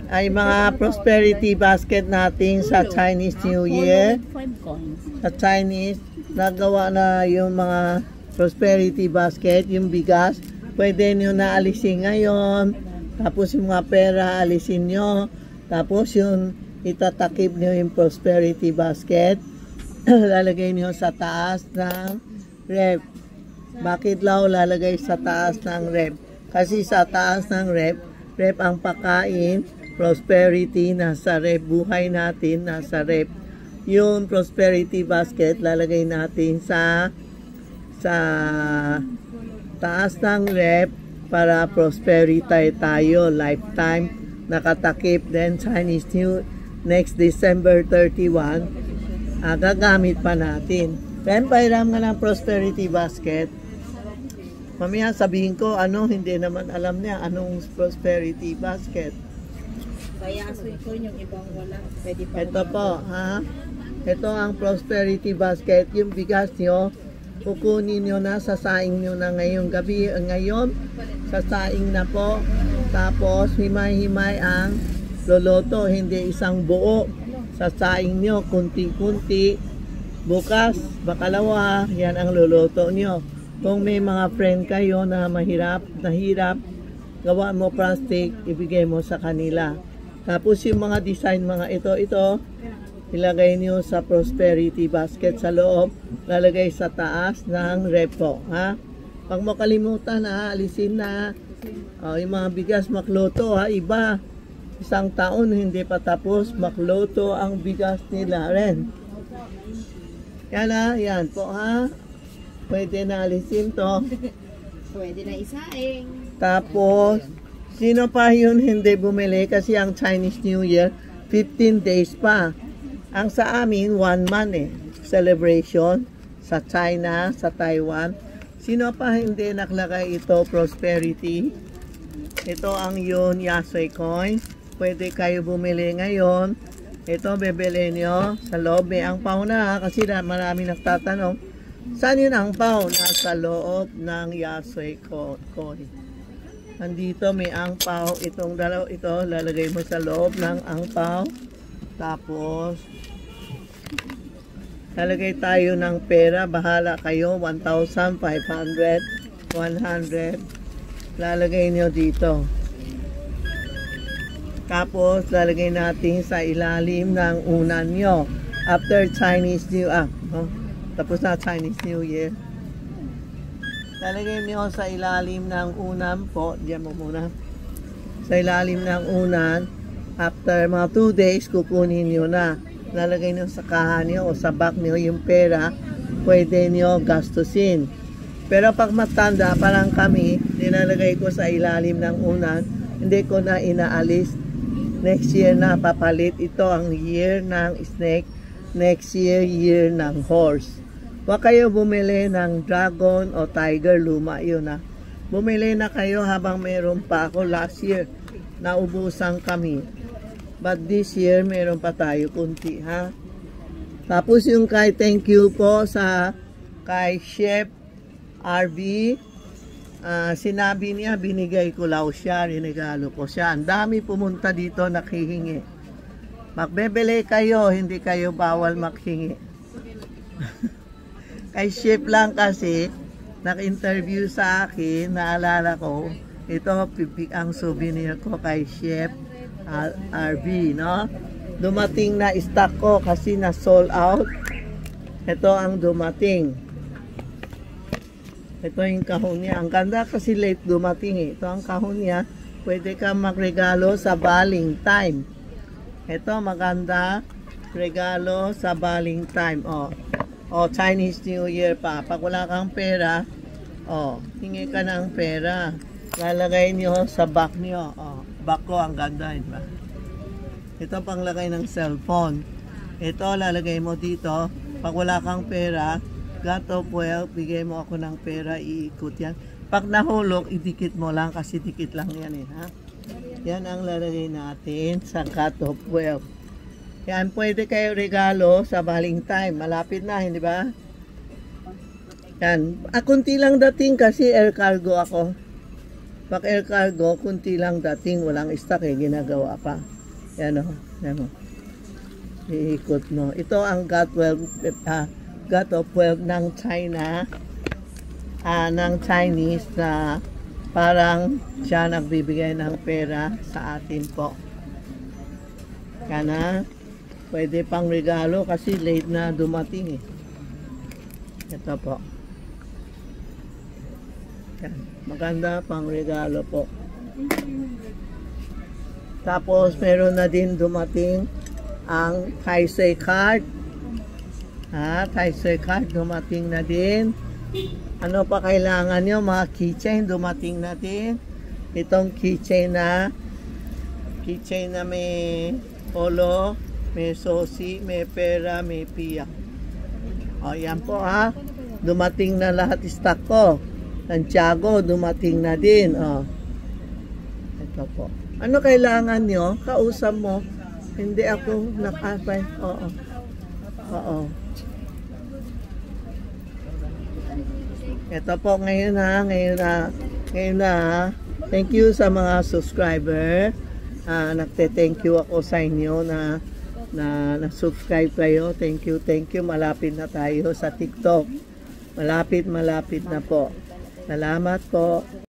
ay mga prosperity basket natin sa Chinese New Year. Sa Chinese, nagawa na yung mga prosperity basket, yung bigas. Pwede nyo na alisin ngayon. Tapos yung mga pera, alisin nyo. Tapos yung itatakip nyo yung prosperity basket. Lalagay nyo sa taas ng rep. Bakit lalagay sa taas ng rep? Kasi sa taas ng rep ang pakain, prosperity nasa rep, buhay natin nasa rep. Yung prosperity basket lalagay natin sa taas ng rep para prosperity tayo lifetime nakatakip. Then Chinese New next December 31 gagamit pa natin. Then pairam nga ng prosperity basket. Mamaya sabihin ko hindi naman alam niya anong prosperity basket. Kaya ko yung ibang wala. Pwede pa. Ito po, ha? Ito ang prosperity basket. Yung bigas nyo, kukunin nyo na, sasaing nyo na ngayong gabi. Ngayon, sasaing na po. Tapos, himay-himay ang loloto. Hindi isang buo. Sasaing nyo, kunti-kunti. Bukas, bakalawa, yan ang loloto nyo. Kung may mga friend kayo na nahirap, gawa mo plastic, ibigay mo sa kanila. Tapos yung mga design, mga ito, ilagay niyo sa prosperity basket sa loob, lalagay sa taas ng repo, ha? Pag mo kalimutan, alisin na. Yung mga bigas, makloto, ha? Iba, isang taon hindi pa tapos, makloto ang bigas nila rin. Yan, yan po, ha? Pwede na alisin to. Pwede na isaing. Tapos, sino pa yun hindi bumili kasi ang Chinese New Year 15 days pa. Ang sa amin 1 month celebration sa China, sa Taiwan. Sino pa hindi nakalagay ito prosperity? Ito ang yun Yasui coins. Pwede kayo bumili ngayon. Ito bebili nyo sa loob. May ang pao na kasi marami nagtatanong. Saan yun ang pao? Nasa loob ng Yasui coin. Andito may angpao, itong dalaw ito, lalagay mo sa loob ng angpao. Tapos, lalagay tayo ng pera, bahala kayo, 1,500, 100. Lalagay nyo dito. Tapos, lalagay natin sa ilalim ng unan nyo. After Chinese New Year, tapos na Chinese New Year. Lalagay niyo sa ilalim ng unan po. Diyan mo muna. Sa ilalim ng unan. After mga 2 days, kukunin niyo na. Lalagay niyo sa kaha niyo o sa bag niyo yung pera. Pwede niyo gastusin. Pero pag matanda, parang kami, nilalagay ko sa ilalim ng unan. Hindi ko na inaalis. Next year na papalit. Ito ang year ng snake. Next year, year ng horse. Huwag kayo bumili ng dragon o tiger, luma yun ha. Bumili na kayo habang meron pa ako. Last year, naubusan kami. But this year, meron pa tayo kunti ha. Tapos yung thank you po kay Chef RB. Sinabi niya, binigay ko law siya, rinegalo ko siya. Ang dami pumunta dito nakihingi. Magbebili kayo, hindi kayo bawal makhingi. Kay Chef lang kasi, nag-interview sa akin, naalala ko, ito ang souvenir ko kay Chef RB, no? Dumating na stock ko kasi na sold out. Ito ang dumating. Ito yung kahon niya. Ang ganda kasi late dumating Ito ang kahon niya. Pwede ka magregalo sa Valentine. Ito maganda. Regalo sa Valentine. Chinese New Year pa. Pag wala kang pera, hingi ka ng pera. Lalagay niyo sa bag niyo. Bag ko ang ganda, diba? Ito panglagay ng cellphone. Ito lalagay mo dito. Pag wala kang pera, God of Wealth, bigay mo ako ng pera, iikot yan. Pag nahulog, idikit mo lang kasi dikit lang yan ha? Yan ang lalagay natin sa God of Wealth. Yan, pwede kayo regalo sa Valentine. Malapit na, hindi ba? Yan. Kunti lang dating kasi air cargo ako. Pag air cargo, kunti lang dating. Walang stock ginagawa pa. Yan o. Yan o. Iikot mo. Ito ang God of Wealth ng China. Ng Chinese na parang siya nagbibigay ng pera sa atin po. Kana, pwede pang regalo kasi late na dumating eh. Ito po. Yan. Maganda pang regalo po. Tapos meron na din dumating ang Taisei card. Taisei card dumating na din. Ano pa kailangan nyo? Mga keychain dumating na din. Itong keychain na may polo, may sosi, may pera, may piyak. O yan po ha. Dumating na lahat stock ko. Santiago dumating na din. O. Ito po. Ano kailangan nyo? Kausap mo. Hindi ako nakapay. Oo. Oo. Ito po ngayon ha. Ngayon na ha. Thank you sa mga subscriber. Nagte-thank you ako sa inyo na nag-subscribe kayo. Thank you. Malapit na tayo sa TikTok. Malapit na po. Salamat po.